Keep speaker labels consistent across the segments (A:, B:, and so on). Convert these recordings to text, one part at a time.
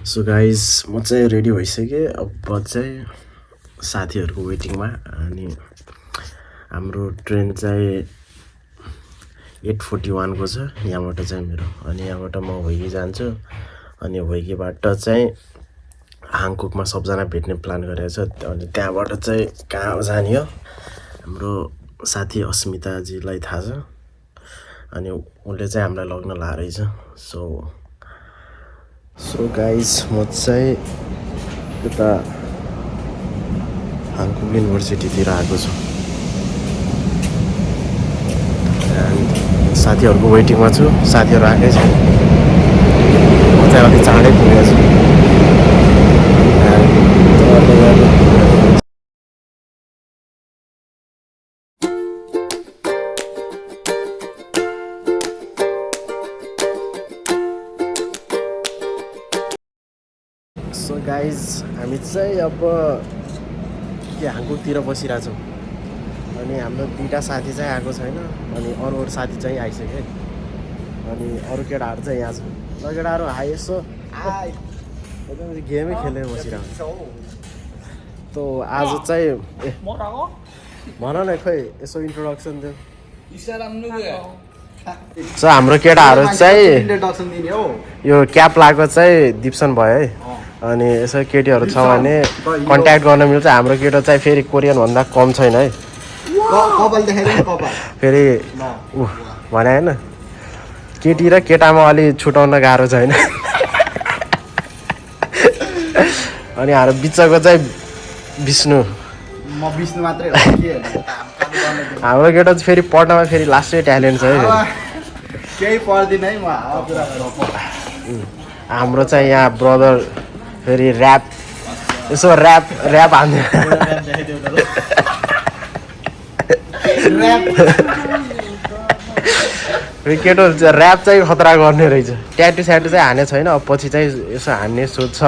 A: So guys म चाहिँ ready भइसकेँ। अब चाहिँ साथीहरूको वेटिङमा। अनि हाम्रो ट्रेन चाहिँ 8:41 को छ यहाँबाट चाहिँ मेरो। अनि यहाँबाट म होइगी जान्छु। अनि होइगीबाट चाहिँ हाङककमा सबजना भेट्ने प्लान गरेको छ। अनि त्यहाँबाट चाहिँ कहाँ जाने हो हाम्रो साथी अस्मिताजीलाई थाहा छ। अनि उनले चाहिँ हामीलाई लग्न लाएको रहेछ। सो गाइज म चाहिँ यता हाङकक युनिभर्सिटीतिर आएको छु। साथीहरूको वेटिङमा छु। साथीहरू आएकै छ। म चाहिँ अलिक चाँडै पुगेको छु। सो गाइज हामी चाहिँ अब के हाङककतिर बसिरहेछौँ। अनि हाम्रो दुईवटा साथी चाहिँ आएको छैन। अनि अरू साथी चाहिँ आइसक्यो। अनि अरू केटाहरू चाहिँ यहाँ छ। ल केटाहरू हाई यसो गेमै खेलेर बसिरहेको। त आज चाहिँ भन न खोइ यसो इन्ट्रोडक्सन दियो। सो हाम्रो केटाहरू चाहिँ यो क्याप लगाएको चाहिँ दिप्सन भयो है। अनि यसो केटीहरू छ भने कन्ट्याक्ट गर्न मिल्छ। हाम्रो केटो चाहिँ फेरि कोरियन भन्दा कम छैन है। फेरि भने होइन केटी र केटामा अलि छुटाउन गाह्रो छैन। अनि हाम्रो बिचको चाहिँ विष्णु मात्रै हाम्रो केटो चाहिँ फेरि पढ्नमा फेरि लास्टै ट्यालेन्ट छ है। केही पढ्दिन है म। हाम्रो चाहिँ यहाँ ब्रदर फेरि ऱ्याप यसो ऱ्याप हान्थ्यो। केटो ऱ्याप चाहिँ खतरा गर्ने रहेछ। ट्याटु स्याटु चाहिँ हाने छैन। अब पछि चाहिँ यसो हान्ने सोच छ।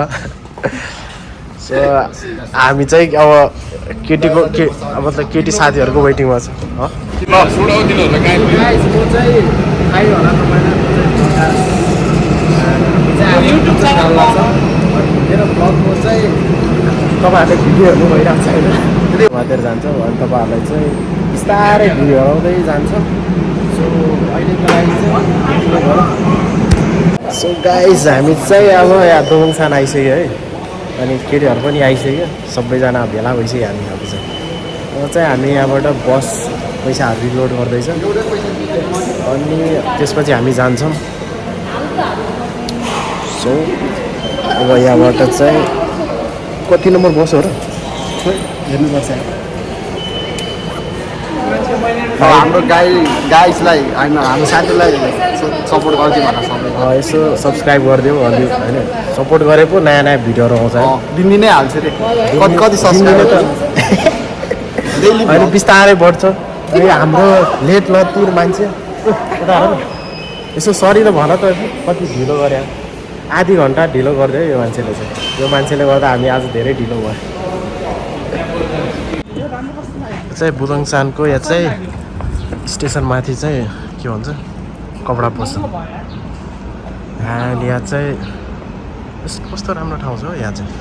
A: सो हामी चाहिँ अब केटीको मतलब केटी साथीहरूको वेटिङमा छ। मेरो ब्लगको चाहिँ तपाईँहरूले भिडियो हेर्नु भइरहेको छैन। मात्र जान्छौँ। अनि तपाईँहरूलाई चाहिँ बिस्तारै भिडियो हराउँदै जान्छ। सो अहिलेको लागि चाहिँ सो गाइज हामी चाहिँ अब यहाँ दोङसान आइसक्यो है। अनि केटीहरू पनि आइसक्यो। सबैजना भेला भइसक्यो हामी अब चाहिँ। अब चाहिँ हामी यहाँबाट बस पैसाहरू रिलोड गर्दैछ। अनि त्यसपछि हामी जान्छौँ। सो अब यहाँबाट चाहिँ कति नम्बर बस हो र हेर्नुपर्छ। हाम्रो गाइजलाई होइन हाम्रो साथीलाई सपोर्ट गरिदियो भन सबै। यसो सब्सक्राइब गरिदियो अलि होइन। सपोर्ट गरे पो नयाँ नयाँ भिडियोहरू आउँछ। दिनदिनै हाल्छ रे। कति सब्सक्राइब त अहिले बिस्तारै बढ्छ। अनि हाम्रो लेट लतिर मान्छे यसो सरी त भन त कति ढिलो गरे। आधी घन्टा ढिलो गरिदियो यो मान्छेले चाहिँ। यो मान्छेले गर्दा हामी आज धेरै ढिलो भयो। चाहिँ बुदङसानको यहाँ चाहिँ स्टेसनमाथि चाहिँ के भन्छ कपडा पसल। यहाँ चाहिँ कस्तो राम्रो ठाउँ छ हो यहाँ चाहिँ।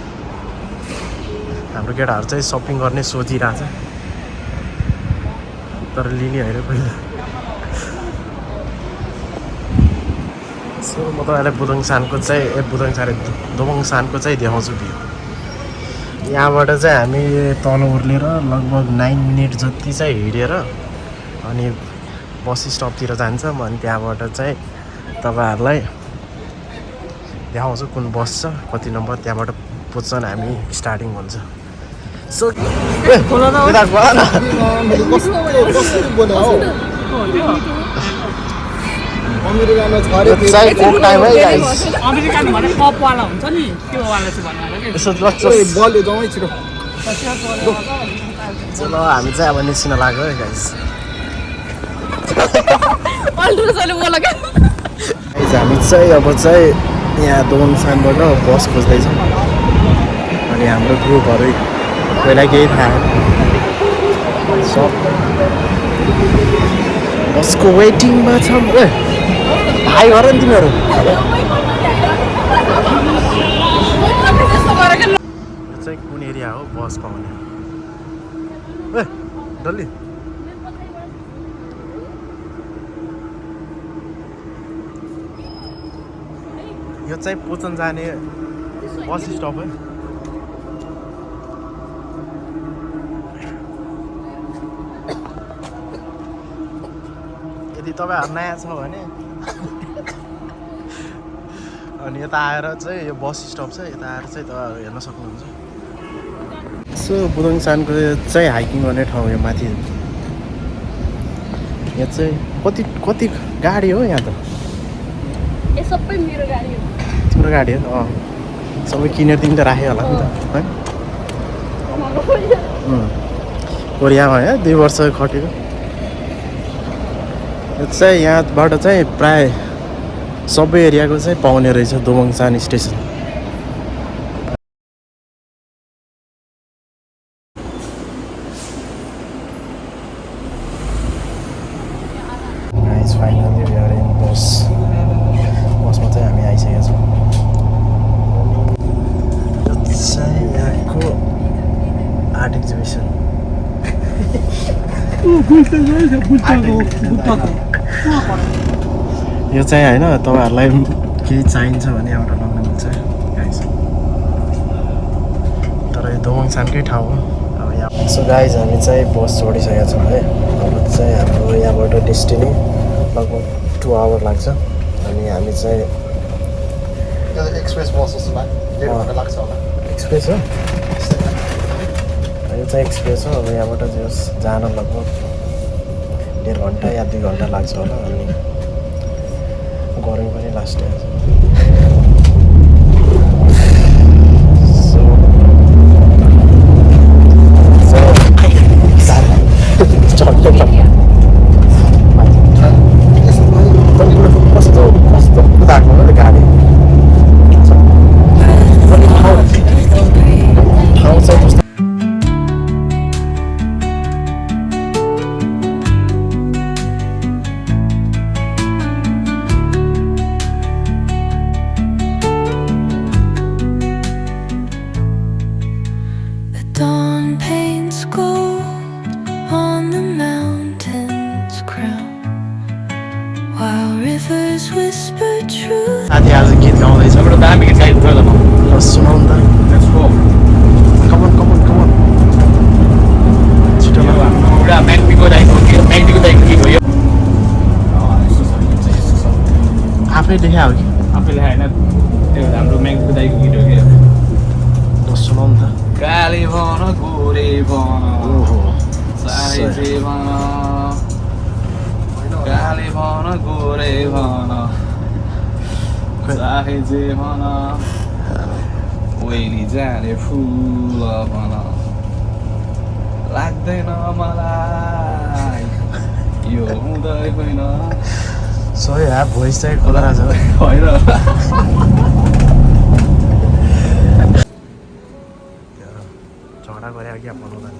A: हाम्रो केटाहरू चाहिँ सपिङ गर्ने सोचिरहेछ तर लिने होइन पहिला। सो म तपाईँलाई बुदङसानको चाहिँ दोबङसानको चाहिँ देखाउँछु भ्यू। यहाँबाट चाहिँ हामी तल ओर्लेर लगभग 9 मिनट जति चाहिँ हिँडेर अनि बस स्टपतिर जान्छौँ। अनि त्यहाँबाट चाहिँ तपाईँहरूलाई देखाउँछु कुन बस छ कति नम्बर। त्यहाँबाट पुग्छन् हामी स्टार्टिङ हुन्छ। सो चलो हामी चाहिँ अब निस्किन लाग्यो है गाइस। हामी चाहिँ अब चाहिँ यहाँ दोङसानबाट बस खोज्दैछौँ। अनि हाम्रो ग्रुपहरू पहिला केही थाहा सब बसको वेटिङमा छौँ। भाइ गर नि तिमीहरू। बस पाउने ए डल्ली यो चाहिँ पोचन जाने बस स्टप है यदि तपाईहरु नयाँ छ भने अनि यता आएर चाहिँ यो बस स्टप छ यता आएर चाहिँ तपाईहरु हेर्न सक्नुहुन्छ सो बुदोङसानको चाहिँ हाइकिङ गर्ने ठाउँ यो माथि यहाँ चाहिँ कति गाडी हो यहाँ त
B: ए सबै मेरो गाडी हो
A: तिम्रो गाडी हो सबै किनेर तिमी त राख्यो होला नि त है कोरियामा है 2 वर्ष खटेको यो चाहिँ यहाँबाट चाहिँ प्राय सबै एरियाको चाहिँ पाउने रहेछ दोमङसान station guys finally we are in बसमा चाहिँ हामी आइसकेका छौँ यो चाहिँ यहाँको आर्ट एक्जिबिसन यो चाहिँ होइन तपाईँहरूलाई केही चाहिन्छ भने यहाँबाट लग्न मिल्छ गाइज तर यो दोमङसानकै ठाउँ हो अब यहाँ सो गाइज हामी चाहिँ बस छोडिसकेका छौँ है अब चाहिँ हाम्रो यहाँबाट डेस्टिनी लगभग 2 आवर लाग्छ अनि हामी चाहिँ
C: एक्सप्रेस बस जस्तो लाग्छ होला
A: एक्सप्रेस हो यो चाहिँ एक्सप्रेस हो अब यहाँबाट चाहिँ जान लगभग 1.5 घन्टा या 2 घन्टा लाग्छ होला अनि गर्मी पनि लास्ट कस्तो कुदाएको गाडी ठाउँ चाहिँ कस्तो साथी आज गीत गाउँदैछ
D: दामी गीत गाइदिन्छ ल
A: ल सुनाउ न त कमन छिटो
D: एउटा म्याग्दीको दाइको गीत हो यो
A: आफै लेखा हो कि
D: आफैले होइन त्यो हाम्रो म्याग्दीको दाइको गीत हो कि
A: ल सुनाउ न त
D: काले भन गोरे भन
A: ओहो
D: साइजे भन काले भन गोरे भन चाहे जे भन ओइली जाने फुल भन लाग्दैन मलाई यो हुँदै होइन
A: सही हाफ भोइस चाहिँ खोला छ
D: होइन
A: झगडा गरे क्या बनाउँदा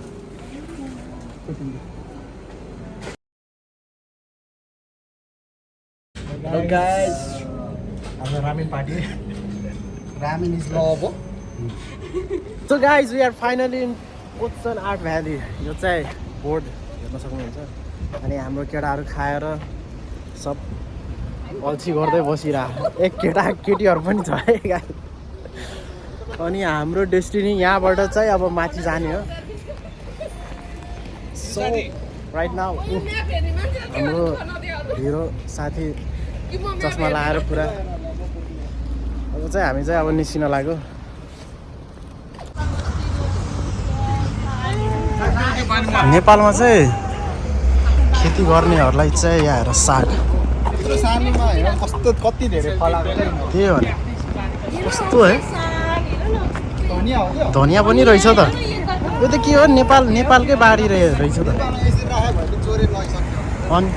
C: Hello guys, हाम्रो ramen party ramen is love हो
A: so guys we are finally in पोचन आर्ट भ्याली यो चाहिँ बोर्ड हेर्न सक्नुहुन्छ अनि हाम्रो केटाहरू खाएर सब अल्छी गर्दै बसिरहेको एक केटीहरू पनि छ है गाइज अनि हाम्रो डेस्टिनी यहाँबाट चाहिँ अब माथि जाने हो सो राइट नाउ हाम्रो हिरो साथी चस्मा लगाएर पुरा अब चाहिँ हामी चाहिँ अब निस्किन लाग्यो नेपालमा चाहिँ खेती गर्नेहरूलाई चाहिँ यहाँ हेर साग
C: सानोमा हेर कस्तो कति धेरै फलाएको
A: त्यही हो नि कस्तो है
C: धनिया हो क्या
A: धनिया पनि रहेछ त यो त के हो नेपालकै बारी रहेछ त
C: यसरी राख्यो भने चोरेर लगिसक्यो
A: अनि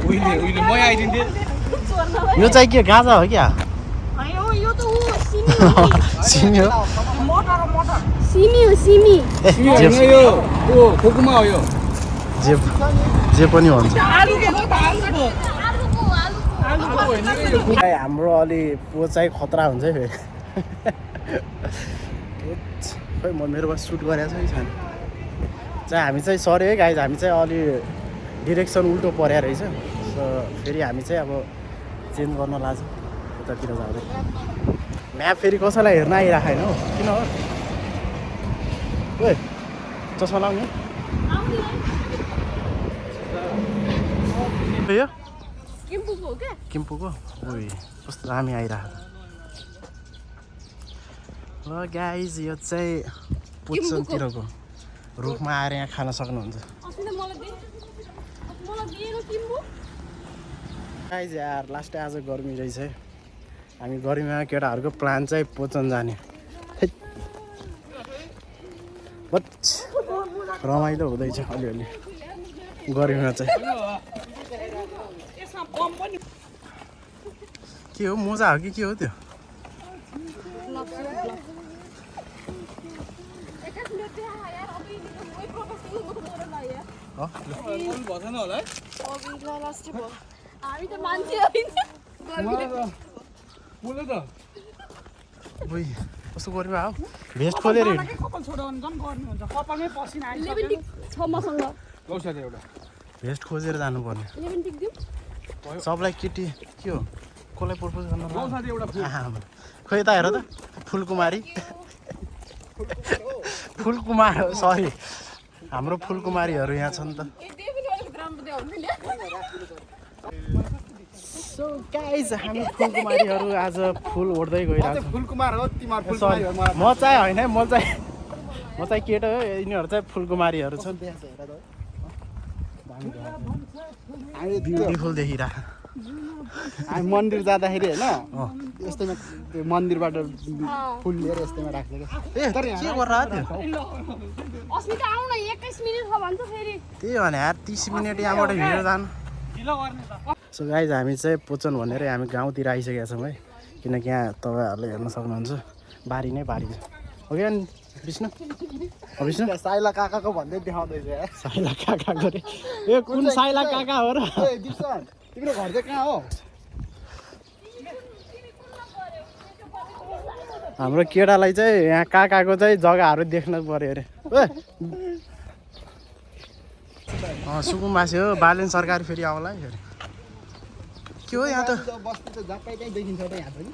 D: उहिले म आइदिन्थेँ
A: यो चाहिँ के गाजा हो क्या
B: यो त
A: सिमी हो
B: सिमी
A: ए
D: यो खोकुमा हो यो
A: जे पनि हुन्छ हाम्रो अलि पो चाहिँ खतरा हुन्छ है फेरि खै म मेरोमा सुट गरेको छ कि छैन चाहिँ हामी चाहिँ सरी है गाइज हामी चाहिँ अलि डिरेक्सन उल्टो पर्या रहेछ सो फेरि हामी चाहिँ अब चेन्ज गर्न लाग्छौँ उतातिर जाँदै म्याप फेरि कसैलाई हेर्न आइराखेन हो किन हो ओए चस्मा लाउने यो
B: किम्पुको हो क्या
A: किम्पुको ओइ कस्तो दामी आइरहेको ल गाइज यो चाहिँ पुच्चनतिरको रुखमा आएर यहाँ खान सक्नुहुन्छ गाइज यार लास्ट आज गर्मी रहेछ है हामी गर्मीमा केटाहरूको प्लान चाहिँ पोचन जाने बच रमाइलो हुँदैछ अलिअलि गर्मीमा चाहिँ के हो मोजा हो कि के हो त्यो
B: हामी त मान्छे होइन
A: ओइ कस्तो गर्मी आऊ भेस्ट खोलेर भेस्ट खोजेर जानुपर्ने सबलाई केटी के हो कसलाई प्रपोज गर्न खोइ त हेर त फुलकुमारी फुलकुमार सरी हाम्रो फुलकुमारीहरू यहाँ छन् त सो गाइज हामी फुलकुमारीहरू आज फुल ओढ्दै गइरहेको छौँ
C: फुलकुमार हो तिमीहरू
A: सरी
C: फुलकुमारीहरू
A: म चाहिँ होइन है म चाहिँ केटो हो यिनीहरू चाहिँ फुलकुमारीहरू छन् ब्युटिफुल देखिरह
C: हामी मन्दिर जाँदाखेरि होइन यस्तैमा त्यो मन्दिरबाट फुल लिएर यस्तैमा राख्छ क्या
A: ए तर के गरेर थियो
B: अस्ति त आउन 21 मिनेट छ भन्छ फेरि
A: त्यही भने यार 30 मिनट यहाँबाट हिँडेर जानु सो गाइज हामी चाहिँ पोचन भनेर हामी गाउँतिर आइसकेका छौँ है किनकि यहाँ तपाईँहरूले हेर्न सक्नुहुन्छ बारी नै बारी हो क्या विष्णु विष्णु
C: साइला काकाको भन्दै देखाउँदैछ
A: साइला काकाको रे ए कुन साइला काका हो र
C: तिम्रो घर चाहिँ कहाँ हो
A: हाम्रो केटालाई चाहिँ यहाँ काकाको चाहिँ जग्गाहरू देख्न पर्यो अरे सुकुम्बासी हो बालेन सरकार फेरि आउला है फेरि के हो यहाँ त
C: बस्ती त जहाँ पाइ त्यहीँ देखिन्छ त यहाँ पनि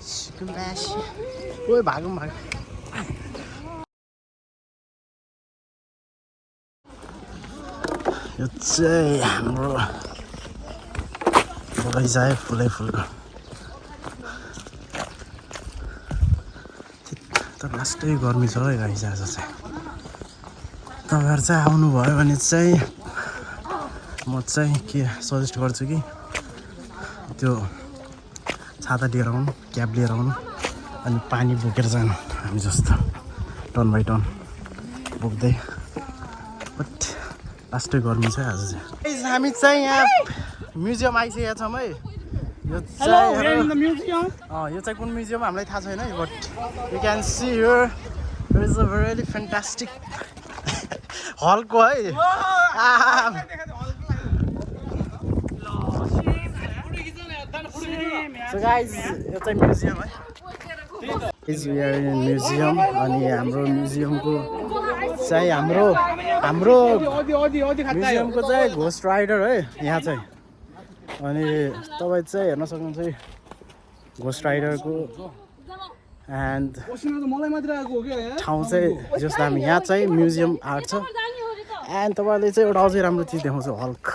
A: सुकुम्बासी ओइ भागौँ भाग यो चाहिँ हाम्रो बगैँचा है फुलै फुलको त लास्टै गर्मी छ है गाइस आज चाहिँ तपाईँहरू चाहिँ आउनुभयो भने चाहिँ म चाहिँ के सजेस्ट गर्छु कि त्यो छाता लिएर आउनु क्याब लिएर आउनु अनि पानी बोकेर जानु हामी जस्तो टर्न बाई टर्न बोक्दै बट लास्टै गर्मी छ आज चाहिँ हामी चाहिँ यहाँ म्युजियम आइसकेका छौँ है यो चाहिँ कुन म्युजियम हामीलाई थाहा छैन है but you can see here there is a very fantastic हलको है सो गाइज यो चाहिँ म्युजियम है म्युजियम अनि हाम्रो म्युजियमको चाहिँ हाम्रो म्युजियमको चाहिँ घोस्ट राइडर है यहाँ चाहिँ अनि तपाईँ चाहिँ हेर्न सक्नुहुन्छ है घोस्ट राइडरको एन्ड ठाउँ चाहिँ जस्तो हामी यहाँ चाहिँ म्युजियम आर्ट छ एन्ड तपाईँले चाहिँ एउटा अझै राम्रो चिज देखाउँछ हल्क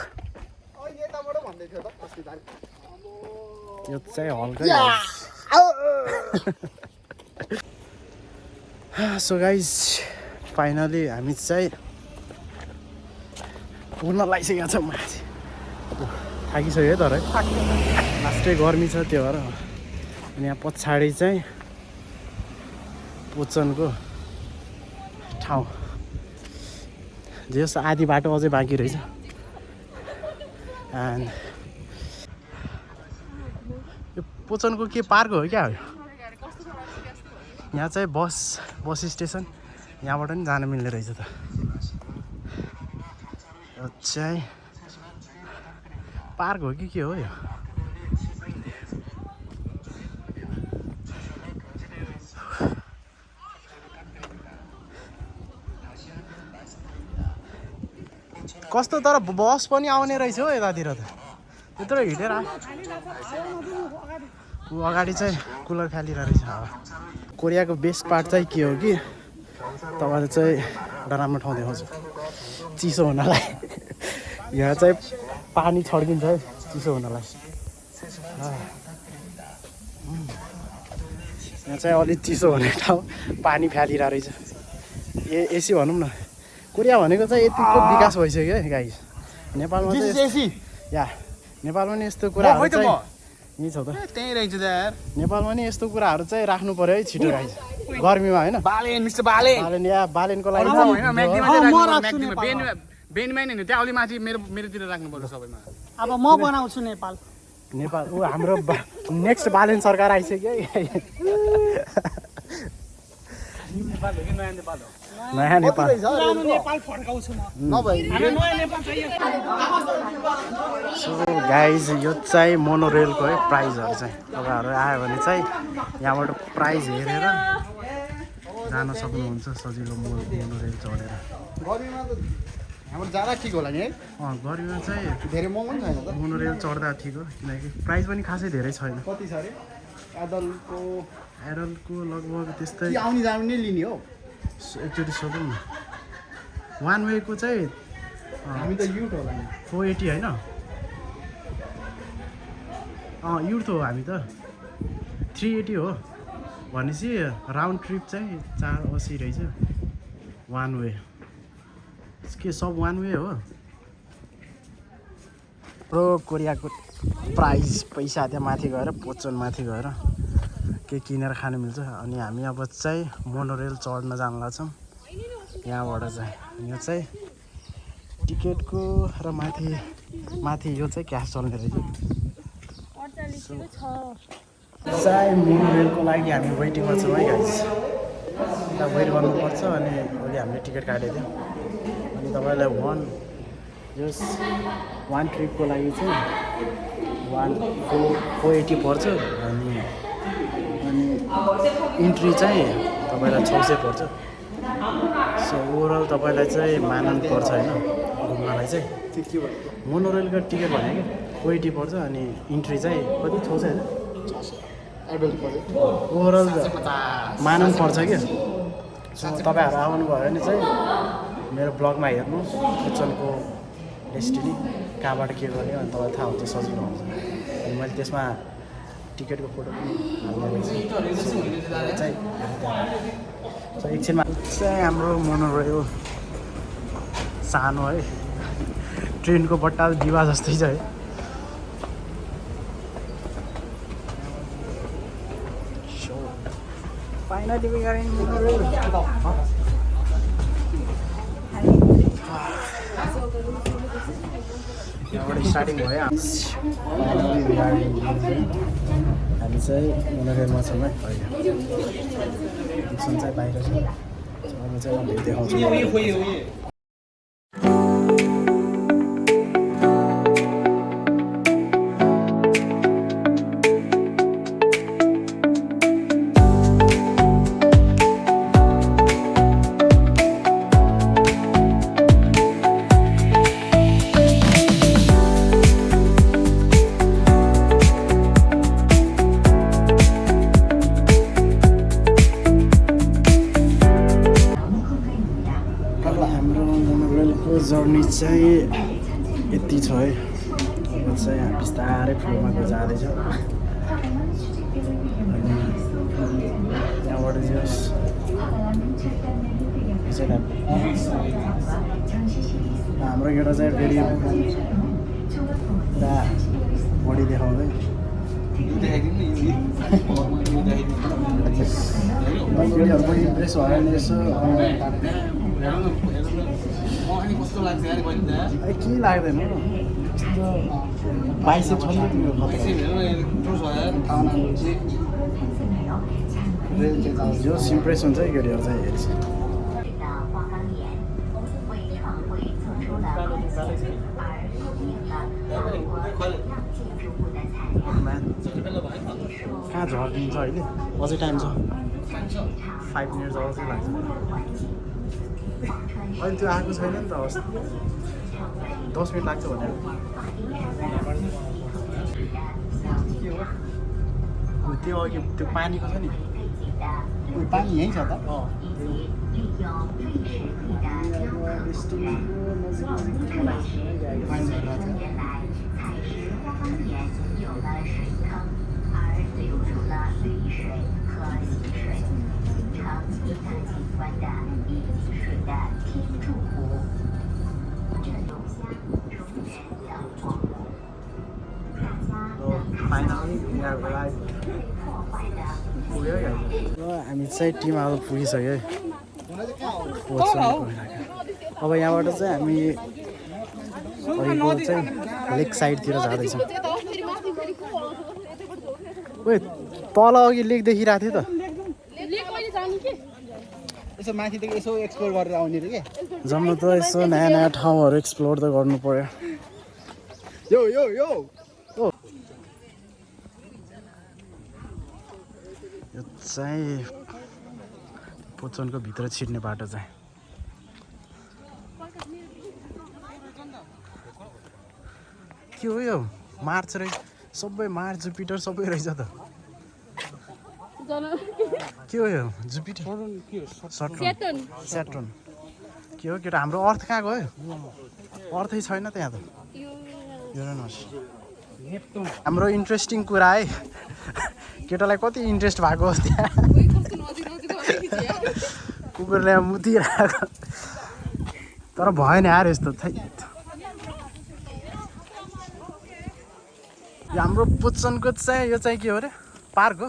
A: यो चाहिँ हल्कै सो गाइज फाइनली हामी चाहिँ पुग्न लागिसकेका छौँ माथि थाकिसक्यो है तर है लास्टै गर्मी छ त्यो भएर अनि यहाँ पछाडि चाहिँ पोचनको ठाउँ जस आधी बाटो अझै बाँकी रहेछ एन्ड यो पोचनको के पार्क हो क्या हो यहाँ चाहिँ बस स्टेसन यहाँबाट पनि जान मिल्ने रहेछ त यो चाहिँ पार्क हो कि के हो यो
C: कस्तो तर बस पनि आउने रहेछ हो यतातिर त त्यत्रो हिँडेर ऊ अगाडि चाहिँ कुलर फालिरहेको रहेछ हावा कोरियाको बेस्ट पार्ट चाहिँ के हो कि तपाईँले चाहिँ एउटा राम्रो ठाउँ देखाउँछु चिसो हुनलाई यहाँ चाहिँ पानी छड्किन्छ है चिसो हुनलाई यहाँ चाहिँ अलिक चिसो हुने ठाउँ पानी फालिरहेको रहेछ एसी भनौँ न कोरिया भनेको चाहिँ यतिको विकास भइसक्यो है गाइस नेपालमा चाहिँ या नेपालमा नि यस्तो कुराहरू चाहिँ यहीँ छ त
D: त्यहीँ रहेछ यार
C: नेपालमा नि यस्तो कुराहरू चाहिँ राख्नु पर्यो है छिटो गाइस गर्मीमा होइन
D: बालेन मिस्टर बालेन
C: बालेन या बालेनको लागि
D: होइन म्याग्दीमा चाहिँ राख्नु बेनमा नि त्यहाँ अलि माथि मेरोतिर राख्नु पर्छ सबैमा
E: अब म बनाउँछु नेपाल
C: नेपाल ऊ हाम्रो नेक्स्ट बालेन सरकार आइसक्यो है
D: नेपाल हो कि नयाँ नेपाल हो
C: नयाँ नेपाल
E: पुरानो नेपाल फर्काउँछु म
C: नभए
E: हामीलाई नयाँ नेपाल चाहियो
C: सो गाइज यो चाहिँ मोनोरेलको है प्राइजहरू चाहिँ तपाईँहरू आयो भने चाहिँ यहाँबाट प्राइज हेरेर जान सक्नुहुन्छ सजिलो मोनोरेल चढेर गर्मीमा त हाम्रो जाँदा ठिक होला नि है गर्मीमा चाहिँ धेरै महँगो पनि छैन त मोनोरेल चढ्दा ठिक हो किनकि प्राइस पनि खासै धेरै छैन कति छ अरे
A: एडल्टको लगभग त्यस्तै
C: आउने जानु नै लिने हो
A: एकचोटि सोधौँ न वान वेको चाहिँ
C: हामी त युथ होला नि
A: 480 होइन युथ हो हामी त 380 हो भनेपछि राउन्ड ट्रिप चाहिँ 480 रहेछ वान वे के सब वान वे हो
C: प्रो कोरियाको प्राइस पैसा त्यहाँ माथि गएर पोचन माथि गएर के किनेर खानु मिल्छ अनि हामी अब चाहिँ मोनोरेल चढ्न जान लाग्छौँ यहाँबाट चाहिँ यो चाहिँ टिकटको र माथि यो चाहिँ क्यास चल्ने रहेछ चाहिँ मोनोरेलको लागि हामी वेटिङमा छौँ है गाइस त्यहाँ वेट गर्नुपर्छ अनि अहिले हामीले टिकट काटेको थियौँ अनि तपाईँलाई वान ट्रिपको लागि चाहिँ 480 पर्छ अनि इन्ट्री चाहिँ तपाईँलाई 600 पर्छ सो ओभरअल तपाईँलाई चाहिँ मानन पर्छ होइन घुम्नलाई चाहिँ मोनोरेलको टिकट भनेको 480 पर्छ अनि इन्ट्री चाहिँ कति 600 होइन ओभरअल मानन पर्छ क्या सो तपाईँहरू आउनुभयो भने चाहिँ मेरो ब्लगमा हेर्नु किचनको डेस्टिनी कहाँबाट के गर्ने अनि तपाईँलाई थाहा हुन्छ सजिलो हुन्छ अनि मैले त्यसमा टिकटको फोटो पनि हाल्ने सो एकछिनमा चाहिँ हाम्रो मोनोरेल सानो है ट्रेनको बट्टा दिवा जस्तै छ है so finally we are in monorail यहाँबाट स्टार्टिङ भयो हामी चाहिँ मोनोरेलमा छौँ है अहिले किचन चाहिँ बाहिर छ अब चाहिँ म भेट देखाउँछु जर्नी चाहिँ यति छ है अब चाहिँ हामी बिस्तारै फ्लोमा जाँदैछ अनि त्यहाँबाट हाम्रो एउटा चाहिँ फेरि पुरा बडी देखाउँदै केटीहरू पनि इम्प्रेस भयो भने यसो
D: कस्तो लाग्छ यार बहिनी
C: केही लाग्दैन यस्तो बाइसेप छ नि जो इम्प्रेस हुन्छ है केटीहरू चाहिँ हेर्छ कहाँ झर्किन्छ अहिले अझै टाइम छ 5 मिनट अझै लाग्छ अहिले त्यो आएको छैन नि त अस्ति 10 मिनट लाग्छ भनेर त्यो अघि त्यो पानीको छ नि पानी यहीँ छ त हामी चाहिँ टिम अब पुगिसक्यो है अब यहाँबाट चाहिँ हामी चाहिँ लेक साइडतिर जाँदैछौँ ओए तल अघि लेक देखिरहेको थियो त
E: यसो माथिदेखि यसो एक्सप्लोर गरेर आउने रे के
C: जम्नु त यसो नयाँ नयाँ ठाउँहरू एक्सप्लोर त गर्नु पर्यो
E: यो यो यो
C: यो चाहिँ पुचनको भित्र छिर्ने बाटो चाहिँ के हो यो मार्च रहेछ सबै मार्च जुपिटर सबै रहेछ त के हो यो जुपिटर स्याटर्न के हो केटा हाम्रो अर्थ कहाँ गयो अर्थै छैन त्यहाँ त युरेनस हाम्रो इन्ट्रेस्टिङ कुरा है केटालाई कति इन्ट्रेस्ट भएको त्यहाँ कुकुरले मुतिरहेको तर भएन यार यस्तो थै यो हाम्रो पुचनको चाहिँ यो चाहिँ के हो अरे पार्क हो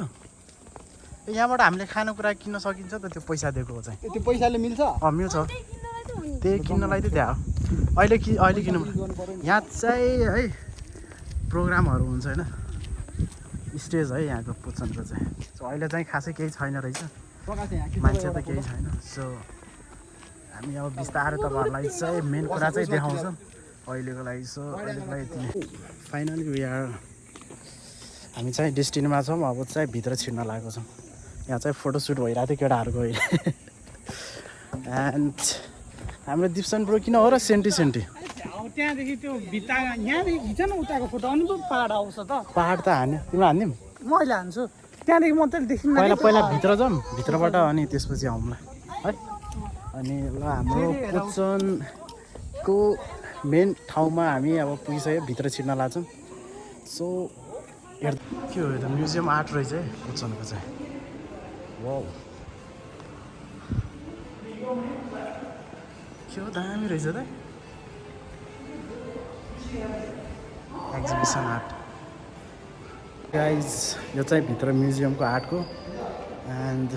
C: यहाँबाट हामीले खानेकुरा किन्न सकिन्छ त त्यो पैसा दिएको हो चाहिँ
E: त्यो पैसाले मिल्छ
C: मिल्छ त्यही किन्नलाई त त्यहाँ हो अहिले किन्नु यहाँ चाहिँ है प्रोग्रामहरू हुन्छ होइन स्टेज है यहाँको पुचनको चाहिँ सो अहिले चाहिँ खासै केही छैन रहेछ मान्छे त केही छैन सो हामी अब बिस्तारै तपाईँहरूलाई चाहिँ मेन कुरा चाहिँ देखाउँछौँ अहिलेको लागि सो अहिलेको लागि यति नै फाइनली यहाँ हामी चाहिँ डेस्टिनीमा छौँ अब चाहिँ भित्र छिर्न लागेको छौँ यहाँ चाहिँ फोटोसुट भइरहेको थियो केटाहरूको अहिले एन्ड हाम्रो दिप्सन ब्रो किन हो र सेन्टी
E: त्यहाँदेखि त्यो भित्ता यहाँदेखि खिच न उताको फोटो अनि पो पाहाड आउँछ त
C: पाहाड त हान्यो तिम्रो हान्दिउँ
E: मैले हान्छु त्यहाँदेखि मात्रै देखिन्न
C: पहिला भित्र जाउँ भित्रबाट अनि त्यसपछि आउँला है अनि ल हाम्रो पुचनको मेन ठाउँमा हामी अब पुगिसक्यो भित्र छिर्न लाग्छौँ सो के हो यो त म्युजियम आर्ट रहेछ है पुचनको चाहिँ वाउ के हो दामी रहेछ त एक्जिबिसन आर्ट गाइज यो चाहिँ भित्र म्युजियमको आर्टको एन्ड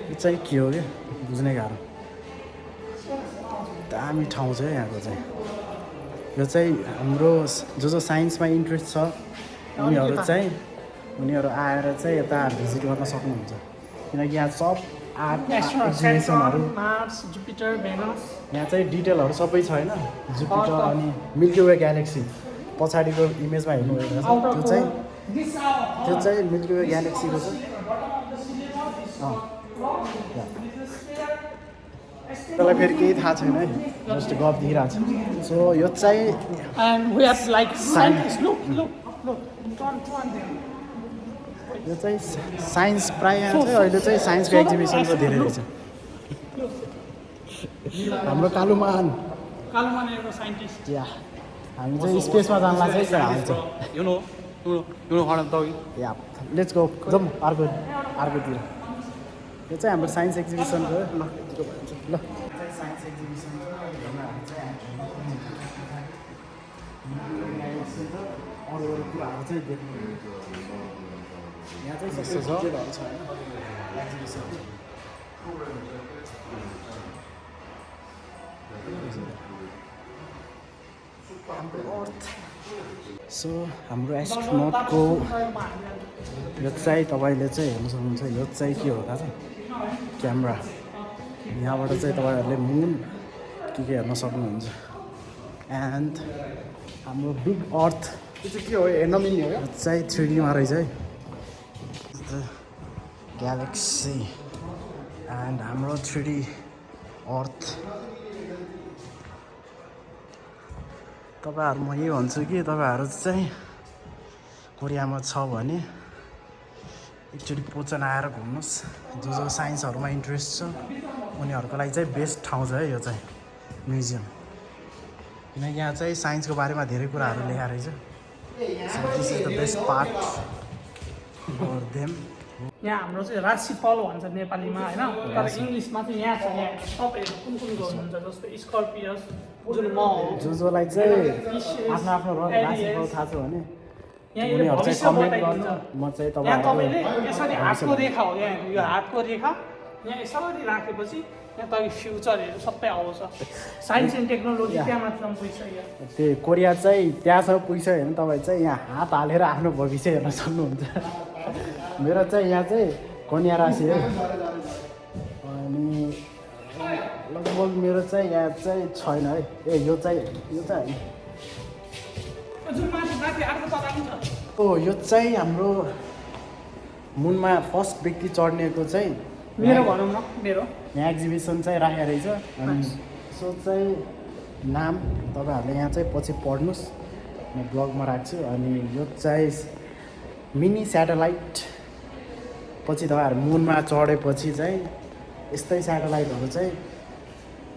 C: यो चाहिँ के हो क्या बुझ्नै गाह्रो दामी ठाउँ छ यहाँको चाहिँ यो चाहिँ हाम्रो जो साइन्समा इन्ट्रेस्ट छ उनीहरू आएर चाहिँ यता भिजिट गर्न सक्नुहुन्छ किनकि यहाँ सब आर्ट एक्जिबिसनहरू
E: मार्स जुपिटर भेनस
C: यहाँ चाहिँ डिटेलहरू सबै छ होइन जुपिटर अनि मिल्की वे ग्यालेक्सी पछाडिको इमेजमा हेर्नुभएको छ त्यो चाहिँ मिल्की वे ग्यालेक्सीको छ त्यसलाई फेरि केही थाहा छैन है जस्ट गफ दिइरहेको छ सो यो चाहिँ
E: and we have like scientist look
C: यो चाहिँ साइन्स प्रायः चाहिँ अहिले चाहिँ साइन्सको एक्जिबिसन त धेरै रहेछ हाम्रो कालुमान
E: एउटा साइन्टिस्ट
C: या हामी चाहिँ स्पेसमा जानलाई चाहिँ हामी चाहिँ या लेट्स गो जाउँ अर्कोतिर यो चाहिँ हाम्रो साइन्स एक्जिबिसनको ल साइन्स एक्जिबिसन अरू कुराहरू चाहिँ देख्नु यहाँ चाहिँ सबै डिटेलहरू छ होइन एक्जिबिसन सो हाम्रो एस्ट्रोनटको यो चाहिँ तपाईँले चाहिँ हेर्नु सक्नुहुन्छ यो चाहिँ के हो थाहा छ क्यामेरा यहाँबाट चाहिँ तपाईँहरूले मुन के हेर्न सक्नुहुन्छ एन्ड हाम्रो बिग अर्थ
E: यो चाहिँ के हो हेर्न मिल्ने हो
C: यो चाहिँ 3Dमा रहेछ है ग्यालेक्सी एन्ड हाम्रो 3D अर्थ तपाईँहरू म यही भन्छु कि तपाईँहरू चाहिँ कोरियामा छ भने एकचोटि पोचन आएर घुम्नुहोस्। जो साइन्सहरूमा इन्ट्रेस्ट छ उनीहरूको लागि चाहिँ बेस्ट ठाउँ छ है यो चाहिँ म्युजियम, किनकि यहाँ चाहिँ साइन्सको बारेमा धेरै कुराहरू लेखा रहेछ। So this is the best part for them.
E: यहाँ हाम्रो चाहिँ राशिफल भन्छ नेपालीमा होइन, तर इङ्ग्लिसमा चाहिँ यहाँ छ। यहाँ तपाईँहरू कुन कुनको हुनुहुन्छ जस्तो स्कर्पियस जुन म हो,
C: जोलाई चाहिँ आफ्नो आफ्नो राशिफल थाहा छ भने
E: यहाँ
C: उनीहरू चाहिँ कमेन्ट गर्नु। म चाहिँ
E: यहाँ तपाईँले
C: तपाईँहरू
E: यसरी हातको रेखा हो, यहाँ यो हातको रेखा यहाँ यसरी राखेपछि यहाँ तपाईँ फ्युचरहरू सबै आउँछ। साइन्स एन्ड टेक्नोलोजी त्यहाँ मात्र पुगिसक्यो।
C: त्यो कोरिया चाहिँ त्यहाँसम्म पुगिसक्यो भने तपाईँ चाहिँ यहाँ हात हालेर आफ्नो भविष्य हेर्न सक्नुहुन्छ। मेरो चाहिँ यहाँ चाहिँ कन्या राशि है, अनि लगभग मेरो चाहिँ यहाँ चाहिँ छैन है। ए यो चाहिँ होइन।
E: जुन माथि माथि अर्को पता पनि छ।
C: यो चाहिँ हाम्रो मुनमा फर्स्ट व्यक्ति चढ्नेको चाहिँ
E: मेरो भनौँ न, मेरो
C: यहाँ एक्जिबिसन चाहिँ राखेको रहेछ। अनि सो चाहिँ नाम तपाईँहरूले यहाँ चाहिँ पछि पढ्नुहोस्, म ब्लगमा राख्छु। अनि यो चाहिँ मिनी स्याटेलाइट, पछि तपाईँहरू मुनमा चढेपछि चाहिँ यस्तै स्याटेलाइटहरू चाहिँ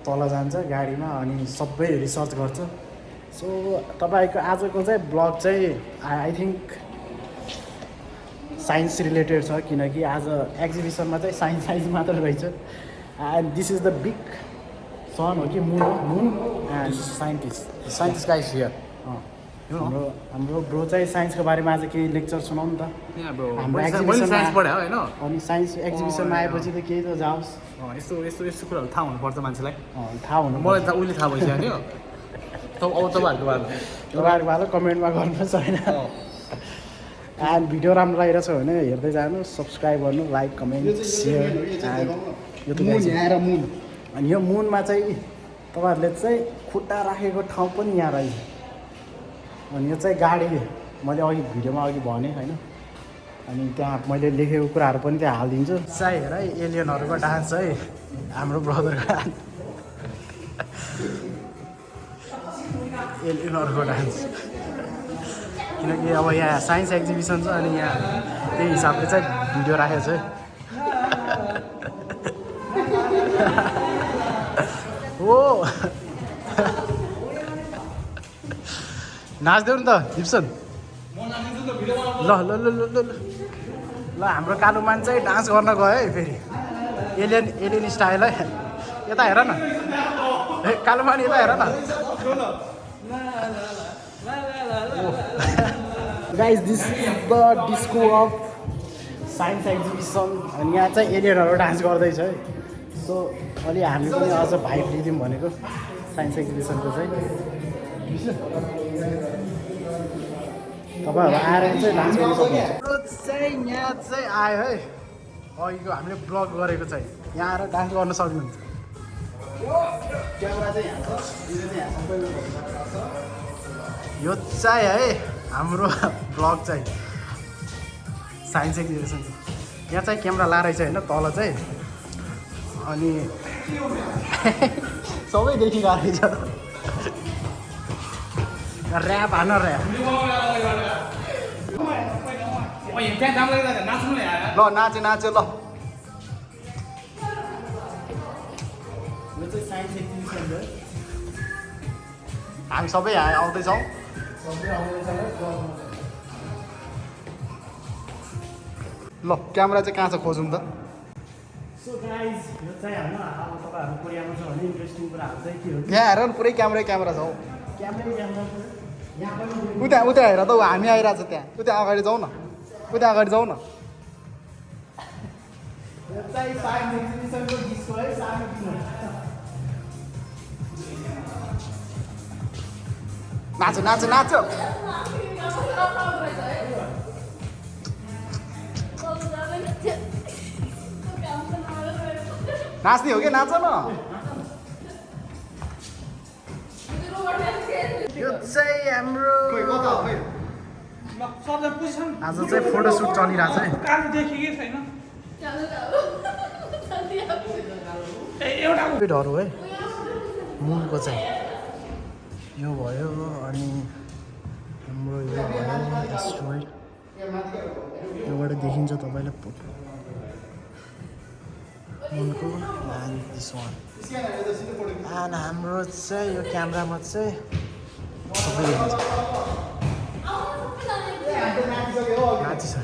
C: तल जान्छ गाडीमा अनि सबै रिसर्च गर्छ। सो तपाईँको आजको चाहिँ ब्लग चाहिँ आई थिङ्क साइन्स रिलेटेड छ, किनकि आज एक्जिबिसनमा चाहिँ साइन्स मात्र रहेछ। And this is the big sun हो कि moon and scientist guys here. हाम्रो ब्रो चाहिँ साइन्सको बारेमा आज केही लेक्चर सुनाउँ नि त। हाम्रो एक्जिबिसनमा अनि साइन्स एक्जिबिसनमा आएपछि त केही त जाओस्।
D: यस्तो कुराहरू थाहा हुनुपर्छ मान्छेलाई।
C: थाहा हुनु
D: मलाई त उहिले थाहा भइसक्यो। तपाईँहरूको
C: बारेमा कमेन्टमा गर्नुहोस् होइन। एन्ड भिडियो राम्रो लागिरहेछ भने हेर्दै जानु, सब्सक्राइब गर्नु, लाइक कमेन्ट सेयर। अनि यो मुनमा चाहिँ तपाईँहरूले चाहिँ खुट्टा राखेको ठाउँ पनि यहाँ रहेछ। अनि यो चाहिँ गाडी मैले अघि भिडियोमा भने होइन, अनि त्यहाँ मैले लेखेको कुराहरू पनि त्यहाँ हालिदिन्छु। चाहिँ हेर है एलियनहरूको डान्स है, हाम्रो ब्रदरको डान्स, एलियनहरूको डान्स। किनकि अब यहाँ साइन्स एक्जिबिसन छ अनि यहाँ त्यही हिसाबले चाहिँ भिडियो राखेको छ है। हो नाच्देऊ नि त दिप्सन। ल ल ल ल ल ल हाम्रो कालो मान्छे चाहिँ डान्स गर्न गयो है फेरि, एलियन स्टाइल है। यता हेर न, ए कालो मान यता हेर न। Guys this is the disco of science exhibition. अनि यहाँ चाहिँ एलियनहरू डान्स गर्दैछ है। सो अलि हामी पनि अझ भाइब लिदिउँ भनेको साइन्स एक्जिबिसनको चाहिँ। तपाईँहरू आएर चाहिँ डान्स गर्नु सक्नुहुन्छ। चाहिँ यहाँ चाहिँ आयो है, अघिको हामीले ब्लग गरेको चाहिँ यहाँ आएर डान्स गर्न सक्नुहुन्छ। यो चाहिँ है हाम्रो ब्लग चाहिँ साइन्स एक्जिबिसन। यहाँ चाहिँ क्यामेरा लाएर चाहिँ होइन तल चाहिँ, अनि सबै देखिरहेको रहेछ। ऱ्याप हान ऱ्याप। ल नाच्यो ल। यो चाहिँ साइन्स एक्जिबिसन हो, हामी सबै आउँदैछौँ। ल क्यामेरा चाहिँ कहाँ छ खोजौँ त। सो गाइज यो चाहिँ होइन, अब तपाईँहरू कोरियामा छ भने इन्ट्रेस्टिङ कुराहरू चाहिँ के हो, यहाँ हेर न पुरै क्यामेरा छ हौ। उता हेर त हामी आइरहेको छ त्यहाँ। उता अगाडि जाउँ न, उता अगाडि जाउँ न। यो चाहिँ साइन्स एक्जिबिसनको डिस्को है, सानो किन नाच नाच नाच। नाच्ने हो कि नाच न। यो चाहिँ हाम्रो आज चाहिँ फोटोसुट चलिरहेको छ है।
E: कालो देखेकै छैन एउटा
C: डर हो है मुनको चाहिँ। यो भयो अनि हाम्रो यो भयो एस्ट्रोइड योबाट देखिन्छ तपाईँलाई मुनको एन्ड दिस वान एन्ड हाम्रो चाहिँ यो क्यामेरामा चाहिँ सबै देखिन्छ माथि छ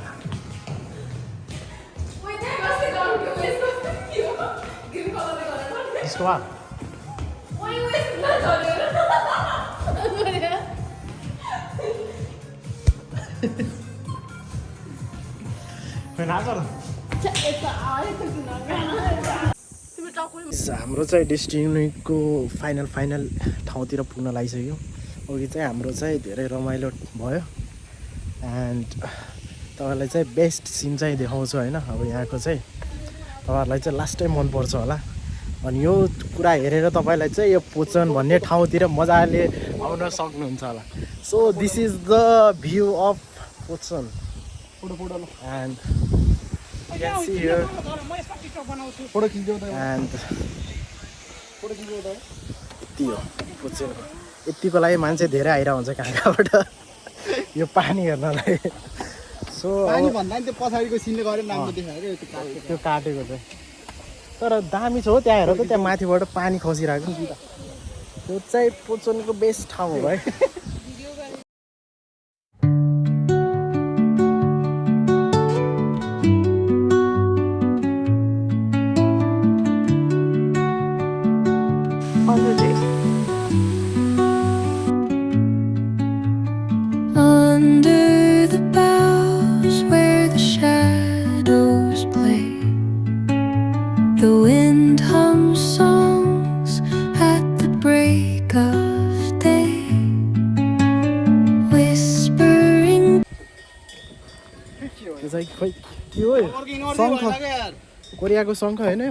C: यसको बाद हाम्रो चाहिँ डेस्टिनीको फाइनल ठाउँतिर पुग्न लागिसक्यो अघि चाहिँ हाम्रो चाहिँ धेरै रमाइलो भयो एन्ड तपाईँहरूलाई चाहिँ बेस्ट सिन चाहिँ देखाउँछु होइन अब यहाँको चाहिँ तपाईँहरूलाई चाहिँ लास्ट टाइम मनपर्छ होला अनि यो कुरा हेरेर तपाईँलाई चाहिँ यो पोचन भन्ने ठाउँतिर मजाले आउन सक्नुहुन्छ होला so this is the view of पोचन एन्ड यतिको लागि मान्छे धेरै आइरहेको हुन्छ कहाँ कहाँबाट यो पानी हेर्नलाई सो
D: त्यो पछाडिको सिनले गरेर राम्रो देखायो
C: त्यो काटेको चाहिँ तर दामी छ हो त्यहाँ हेर त त्यहाँ माथिबाट पानी खसिरहेको त्यो चाहिँ पोचनको बेस्ट ठाउँ हो है
F: Under the boughs where the shadows play, the wind hums songs at the break of day, whispering.
C: त्यो चाहिँ खोइ के हो शङ्ख कोरियाको शङ्ख होइन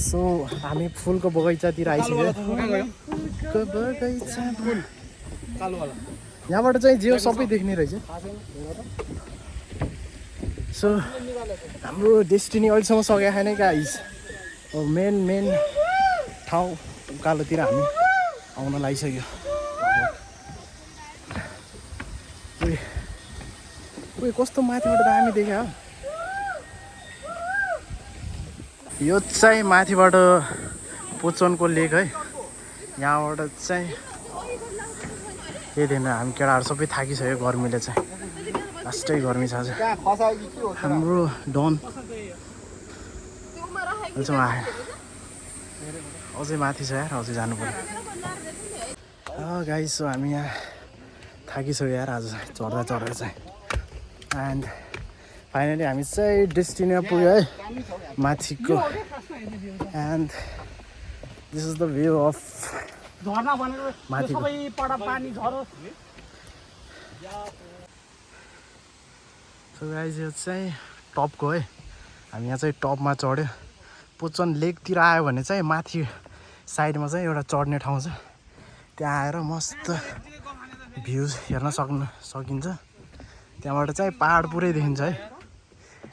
C: सो हामी फुलको बगैँचातिर आइसक्यो यहाँबाट चाहिँ जे सबै देख्ने रहेछ सो हाम्रो डेस्टिनी अहिलेसम्म सकेको छैन गाइस अब मेन ठाउँ उकालोतिर हामी आउन लागिसक्यो उयो कस्तो माथिबाट दामी देख्यो यो चाहिँ माथिबाट पोचनको लेक है यहाँबाट चाहिँ के दिनु हामी केटाहरू सबै थाकिसक्यो गर्मीले चाहिँ लास्टै गर्मी छ आज हाम्रो डन अझै आयो अझै माथि छ यार अझै जानु पर्यो गाइस सो हामी यहाँ थाकिसक्यो यार आज चढ्दा चाहिँ एन्ड फाइनली हामी चाहिँ डेस्टिनीमा पुग्यो है माथिको and this is the view of
E: झर्ना भनेको
C: माथिको
E: सबैबाट पानी झरोस्
C: सो गाइस यो चाहिँ टपको है हामी यहाँ चाहिँ टपमा चढ्यो पोचन लेकतिर आयो भने चाहिँ माथि साइडमा चाहिँ एउटा चढ्ने ठाउँ छ त्यहाँ आएर मस्त भ्युज हेर्न सकिन्छ त्यहाँबाट चाहिँ पहाड पुरै देखिन्छ है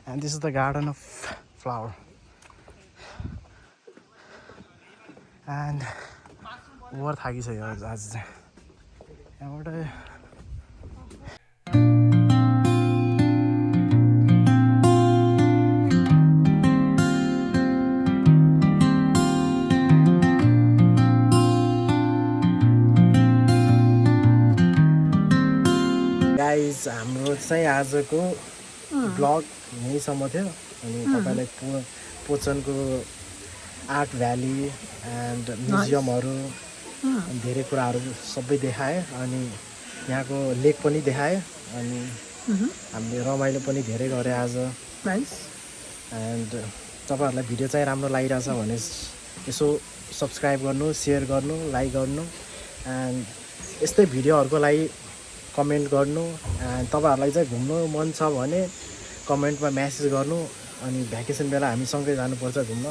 C: and this is the garden of flower and over थाकिसक्यो आज चाहिँ यहाँबाट गाइस हाम्रो चाहिँ आजको ब्लग यहीँसम्म थियो अनि तपाईँलाई पोचनको आर्ट भ्याली एन्ड म्युजियमहरू धेरै कुराहरू सबै देखाएँ अनि यहाँको लेक पनि देखाएँ अनि हामीले रमाइलो पनि धेरै गऱ्यो आज एन्ड तपाईँहरूलाई भिडियो चाहिँ राम्रो लागिरहेछ भने यसो सब्सक्राइब गर्नु सेयर गर्नु लाइक गर्नु एन्ड यस्तै भिडियोहरूको लागि कमेन्ट गर्नु एन्ड तपाईँहरूलाई चाहिँ घुम्नु मन छ भने कमेन्टमा म्यासेज गर्नु अनि भ्याकेसन बेला हामी सँगै जानुपर्छ घुम्न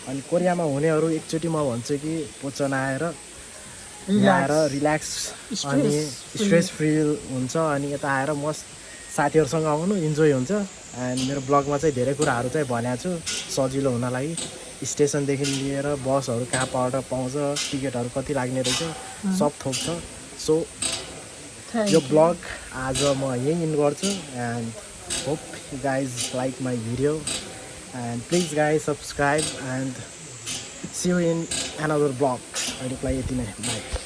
C: अनि कोरियामा हुनेहरू एकचोटि म भन्छु कि पोचन आएर रिल्याक्स अनि स्ट्रेस फ्री हुन्छ अनि यता आएर मस्त साथीहरूसँग आउनु इन्जोय हुन्छ एन्ड मेरो ब्लगमा चाहिँ धेरै कुराहरू चाहिँ भनेको छु सजिलो हुन लागि स्टेसनदेखि लिएर बसहरू कहाँबाट पाउँछ, टिकटहरू कति लाग्ने रहेछ, सब थोक छ। सो यो ब्लग आज म यहीँ इन गर्छु and hope you guys like my video and please guys subscribe and see you in another blog. अहिलेको लागि यति नै, बाई।